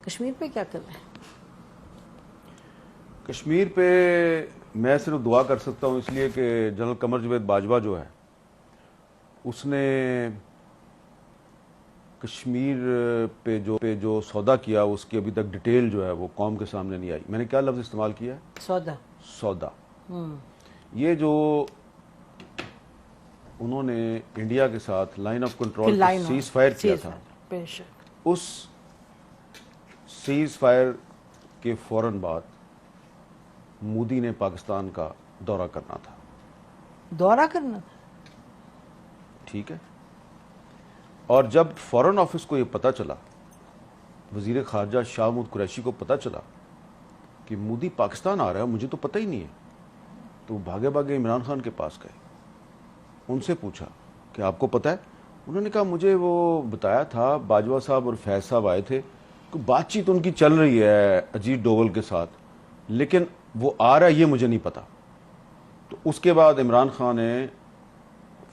کشمیر پہ کیا کر رہے ہیں؟ کشمیر پہ میں صرف دعا کر سکتا ہوں، اس لیے کہ جنرل قمر جاوید باجوہ جو ہے اس نے کشمیر پہ جو سودا کیا اس کی ابھی تک ڈیٹیل جو ہے وہ قوم کے سامنے نہیں آئی. میں نے کیا لفظ استعمال کیا ہے؟ سودا. یہ جو انہوں نے انڈیا کے ساتھ line of control cease fire کیا تھا، اس سیز فائر کے فوراً بعد مودی نے پاکستان کا دورہ کرنا تھا. ٹھیک ہے. اور جب فورن آفس کو یہ پتہ چلا، وزیر خارجہ شاہ محمود قریشی کو پتہ چلا کہ مودی پاکستان آ رہا ہے، مجھے تو پتہ ہی نہیں ہے، تو وہ بھاگے بھاگے عمران خان کے پاس گئے. ان سے پوچھا کہ آپ کو پتہ ہے؟ انہوں نے کہا مجھے وہ بتایا تھا، باجوہ صاحب اور فیض صاحب آئے تھے، بات چیت ان کی چل رہی ہے اجیت ڈوول کے ساتھ، لیکن وہ آ رہا ہے یہ مجھے نہیں پتا. تو اس کے بعد عمران خان نے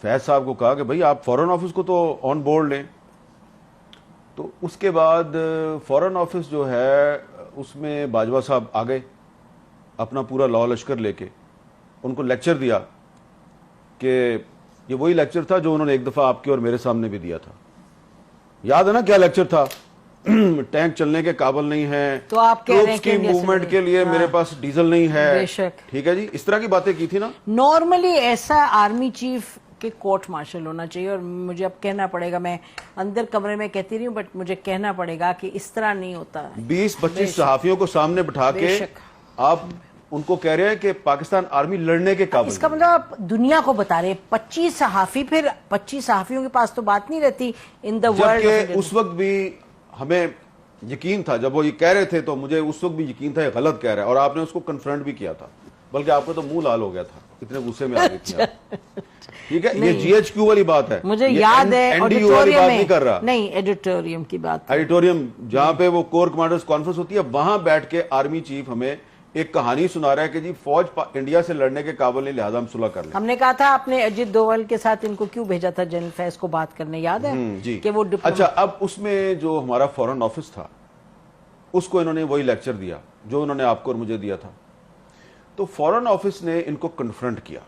فیض صاحب کو کہا کہ بھائی آپ فورن آفس کو تو آن بورڈ لیں. تو اس کے بعد فورن آفس جو ہے اس میں باجوہ صاحب آ گئے اپنا پورا لاء لشکر لے کے، ان کو لیکچر دیا کہ یہ وہی لیکچر تھا جو انہوں نے ایک دفعہ آپ کے اور میرے سامنے بھی دیا تھا. یاد ہے نا کیا لیکچر تھا؟ ٹینک چلنے کے قابل نہیں ہے، تو آپ ٹروپس کی موومنٹ کے لیے میرے پاس ڈیزل نہیں ہے. ٹھیک ہے جی، اس طرح کی باتیں کی تھی نا. نارملی ایسا آرمی چیف کے کورٹ مارشل ہونا چاہیے، اور مجھے اب کہنا پڑے گا، میں اندر کمرے میں کہتی رہی ہوں بٹ مجھے کہنا پڑے گا کہ اس طرح نہیں ہوتا. 20-25 صحافیوں کو سامنے بٹھا کے آپ ان کو کہہ رہے ہیں کہ پاکستان آرمی لڑنے کے قابل. اس کا مطلب آپ دنیا کو بتا رہے ہیں 25 صحافی، پھر 25 صحافیوں کے پاس تو بات نہیں رہتی ان دا ورلڈ. جبکہ اس وقت بھی ہمیں یقین تھا، جب وہ یہ کہہ رہے تھے تو مجھے اس وقت بھی یقین تھا یہ غلط کہہ رہا ہے، اور آپ نے اس کو کنفرنٹ بھی کیا تھا، بلکہ آپ کو تو منہ لال ہو گیا تھا، اتنے غصے میں آ گئی تھی آپ. ٹھیک ہے، یہ جی ایچ کیو والی بات ہے، مجھے یاد ہے ایڈیٹوریم کی بات، ایڈیٹوریم جہاں پہ وہ کور کمانڈرز کانفرنس ہوتی ہے، وہاں بیٹھ کے آرمی چیف ہمیں ایک کہانی سنا رہا ہے کہ جی فوج انڈیا سے لڑنے کے قابل نہیں، لہذا ہم صلح کر لیں. ہم نے کہا تھا آپ نے اجیت ڈوول کے ساتھ ان کو کیوں بھیجا تھا جنرل فیض کو بات کرنے، یاد ہے جی کہ وہ اچھا. اب اس میں جو ہمارا فورن آفس تھا اس کو انہوں نے وہی لیکچر دیا جو انہوں نے آپ کو اور مجھے دیا تھا. تو فورن آفس نے ان کو کنفرنٹ کیا.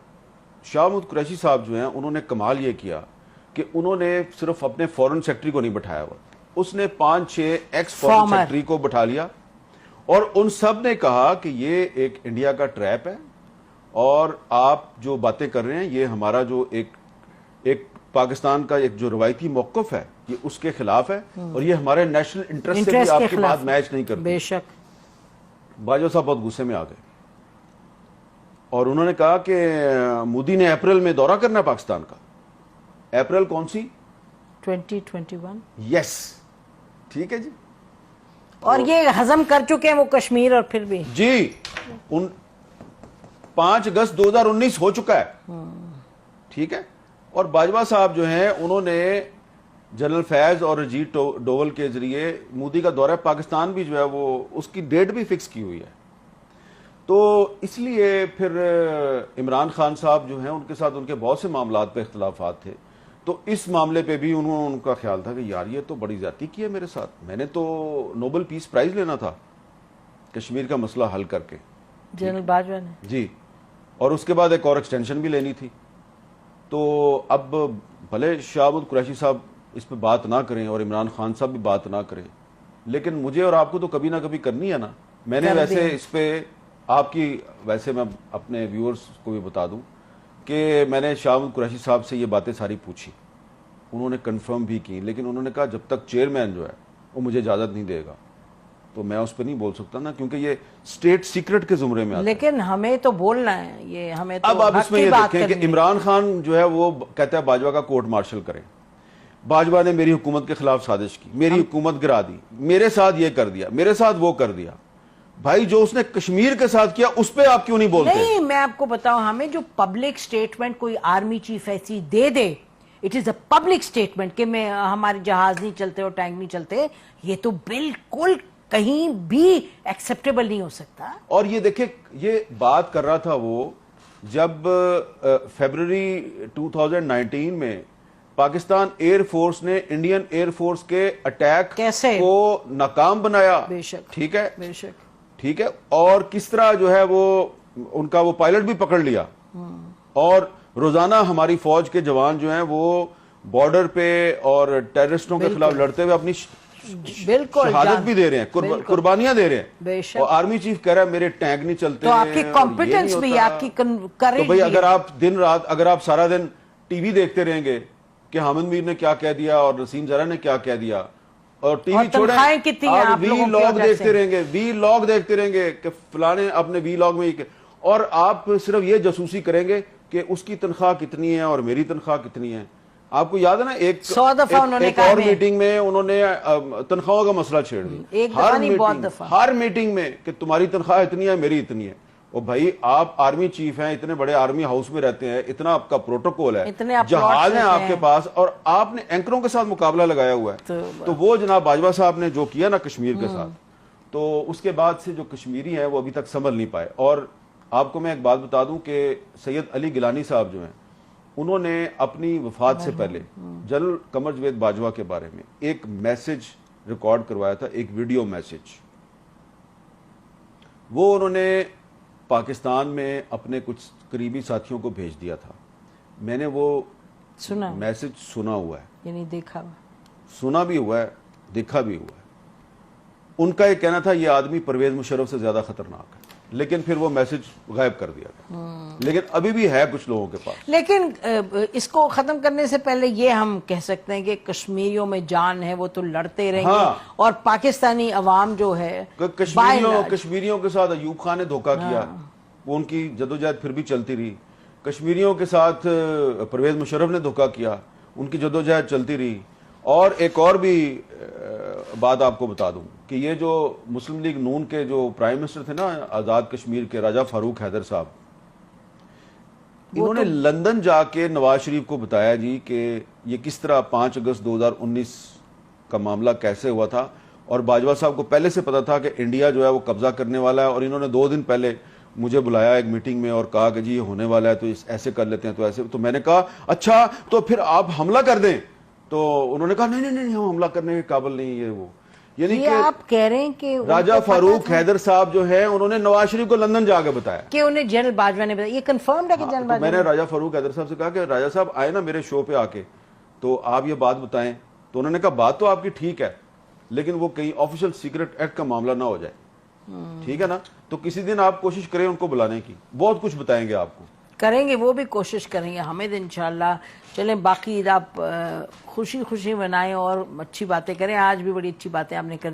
شاہ محمود قریشی صاحب جو ہیں انہوں نے کمال یہ کیا کہ انہوں نے صرف اپنے فورن سیکٹری کو نہیں بٹھایا ہوا، اس نے 5-6 ایکس فورن سیکٹری کو بٹھا لیا، اور ان سب نے کہا کہ یہ ایک انڈیا کا ٹریپ ہے، اور آپ جو باتیں کر رہے ہیں یہ ہمارا جو ایک پاکستان کا ایک جو روایتی موقف ہے یہ اس کے خلاف ہے، اور یہ ہمارے نیشنل انٹرسٹ سے بھی آپ کی بات میچ نہیں کرتی. بے شک. باجوہ صاحب بہت غصے میں آ گئے اور انہوں نے کہا کہ مودی نے اپریل میں دورہ کرنا ہے پاکستان کا. اپریل کون سی؟ 2021. یس. ٹھیک ہے جی. اور یہ ہضم کر چکے ہیں وہ کشمیر، اور پھر بھی جی 5 اگست 2019 ہو چکا ہے. ٹھیک ہے. اور باجوہ صاحب جو ہیں انہوں نے جنرل فیض اور اجیت ڈوول کے ذریعے مودی کا دورہ پاکستان بھی جو ہے وہ اس کی ڈیٹ بھی فکس کی ہوئی ہے. تو اس لیے پھر عمران خان صاحب جو ہیں ان کے ساتھ ان کے بہت سے معاملات پہ اختلافات تھے، تو اس معاملے پہ بھی ان کا خیال تھا کہ یار یہ تو بڑی زیادتی کی ہے میرے ساتھ، میں نے تو نوبل پیس پرائز لینا تھا کشمیر کا مسئلہ حل کر کے. جنرل باجوہ نے جی، اور اس کے بعد ایک اور ایکسٹینشن بھی لینی تھی. تو اب بھلے شاہ محمود قریشی صاحب اس پہ بات نہ کریں اور عمران خان صاحب بھی بات نہ کریں، لیکن مجھے اور آپ کو تو کبھی نہ کبھی کرنی ہے نا. میں نے ویسے اس پہ آپ کی، ویسے میں اپنے ویورز کو بھی بتا دوں کہ میں نے شاہ محمود قریشی صاحب سے یہ باتیں ساری پوچھی، انہوں نے کنفرم بھی کی، لیکن انہوں نے کہا جب تک چیئرمین جو ہے وہ مجھے اجازت نہیں دے گا تو میں اس پہ نہیں بول سکتا نا، کیونکہ یہ اسٹیٹ سیکرٹ کے زمرے میں آتا ہے. لیکن ہمیں تو بولنا ہے، یہ ہمیں تو اب آپ اس میں یہ دیکھیں کہ عمران خان جو ہے وہ کہتا ہے باجوہ کا کورٹ مارشل کریں. باجوہ نے میری حکومت کے خلاف سازش کی، میری حکومت گرا دی، میرے ساتھ یہ کر دیا، میرے ساتھ وہ کر دیا. بھائی جو اس نے کشمیر کے ساتھ کیا اس پہ آپ کیوں نہیں بولتے؟ نہیں، میں آپ کو بتاؤں، ہمیں جو پبلک سٹیٹمنٹ کوئی آرمی چیف ایسی دے دے، it is a public statement کہ میں ہمارے جہاز نہیں چلتے اور ٹینک نہیں چلتے، یہ تو بالکل کہیں بھی ایکسیپٹیبل نہیں ہو سکتا. اور یہ دیکھیں یہ بات کر رہا تھا وہ جب فیبروری 2019 میں پاکستان ایئر فورس نے انڈین ایئر فورس کے اٹیک کیسے کو ناکام بنایا. بے شک ٹھیک ہے, بے شک. ٹھیک ہے, اور کس طرح جو ہے وہ ان کا وہ پائلٹ بھی پکڑ لیا, اور روزانہ ہماری فوج کے جوان جو ہیں وہ بارڈر پہ اور ٹیررسٹوں کے خلاف لڑتے ہوئے اپنی بالکل شہادت بھی دے رہے ہیں, قربانیاں دے رہے ہیں. بے شک. اور آرمی چیف کہہ رہا ہے میرے ٹینک نہیں چلتے, تو آپ کی کمپیٹنس بھی, آپ کی تو کریج بھئی اگر آپ دن رات, اگر آپ سارا دن ٹی وی دیکھتے رہیں گے کہ حامد میر نے کیا کہہ دیا اور نسیم زرہ نے کیا کہہ دیا, اور ٹی وی چھوڑیں آپ وی لاگ دیکھتے رہیں گے, وی لاگ دیکھتے رہیں گے کہ فلانے اپنے وی لاگ میں, اور آپ صرف یہ جاسوسی کریں گے کہ اس کی تنخواہ کتنی ہے اور میری تنخواہ کتنی ہے. آپ کو یاد ہے نا ایک اور میٹنگ میں انہوں نے تنخواہوں کا مسئلہ چھیڑ دیا ہر میٹنگ میں کہ تمہاری تنخواہ اتنی ہے میری اتنی ہے. اور بھائی آپ آرمی چیف ہیں, اتنے بڑے آرمی ہاؤس میں رہتے ہیں, اتنا آپ کا پروٹوکول ہے, جہاز ہیں آپ کے پاس, اور آپ نے اینکروں کے ساتھ مقابلہ لگایا ہوا ہے. تو وہ جناب باجوہ صاحب نے جو کیا نا کشمیر کے ساتھ, تو اس کے بعد سے جو کشمیری ہیں وہ ابھی تک سنبھل نہیں پائے. اور آپ کو میں ایک بات بتا دوں کہ سید علی گیلانی صاحب جو ہیں انہوں نے اپنی وفات سے پہلے جنرل قمر جاوید باجوہ کے بارے میں ایک میسج ریکارڈ کروایا تھا, ایک ویڈیو میسج. وہ انہوں نے پاکستان میں اپنے کچھ قریبی ساتھیوں کو بھیج دیا تھا. میں نے وہ میسج سنا ہوا ہے, یعنی دیکھا, سنا بھی ہوا ہے, دیکھا بھی ہوا ہے. ان کا یہ کہنا تھا یہ آدمی پرویز مشرف سے زیادہ خطرناک ہے, لیکن پھر وہ میسج غائب کر دیا تھا. لیکن ابھی بھی ہے کچھ لوگوں کے پاس. لیکن اس کو ختم کرنے سے پہلے یہ ہم کہہ سکتے ہیں کہ کشمیریوں میں جان ہے, وہ تو لڑتے رہیں گے, اور پاکستانی عوام جو ہے کشمیریوں کے ساتھ ایوب خان نے دھوکہ کیا, وہ ان کی جدوجہد پھر بھی چلتی رہی. کشمیریوں کے ساتھ پرویز مشرف نے دھوکہ کیا, ان کی جدوجہد چلتی رہی. اور ایک اور بھی بات آپ کو بتا دوں کہ یہ جو مسلم لیگ نون کے جو پرائم منسٹر تھے نا آزاد کشمیر کے, راجہ فاروق حیدر صاحب, انہوں نے لندن جا کے نواز شریف کو بتایا جی کہ یہ کس طرح 5 اگست 2019 کا معاملہ کیسے ہوا تھا, اور باجوہ صاحب کو پہلے سے پتا تھا کہ انڈیا جو ہے وہ قبضہ کرنے والا ہے, اور انہوں نے 2 دن پہلے مجھے بلایا ایک میٹنگ میں اور کہا کہ جی یہ ہونے والا ہے, تو ایسے کر لیتے ہیں, تو ایسے. تو میں نے کہا اچھا تو پھر آپ حملہ کر دیں, تو انہوں نے کہا نہیں نہیں ہم حملہ کرنے کے قابل نہیں, یہ وہ. یعنی کہ آپ کہہ رہے ہیں کہ راجہ فاروق حیدر صاحب جو ہیں انہوں نے نواز شریف کو لندن جا کے بتایا کہ انہیں جنرل باجوہ نے بتایا. یہ کنفرمڈ ہے کہ جنرل باجوہ, میں نے راجہ فاروق حیدر صاحب سے کہا کہ راجہ صاحب آئے نا میرے شو پہ آ کے, تو آپ یہ بات بتائیں. تو انہوں نے کہا بات تو آپ کی ٹھیک ہے, لیکن وہ کہیں آفیشل سیکرٹ ایکٹ کا معاملہ نہ ہو جائے, ٹھیک ہے نا. تو کسی دن آپ کوشش کریں ان کو بلانے کی, بہت کچھ بتائیں گے آپ کو. کریں گے, وہ بھی کوشش کریں گے حامد انشاءاللہ. چلیں باقی آپ خوشی خوشی منائیں اور اچھی باتیں کریں. آج بھی بڑی اچھی باتیں آپ نے کر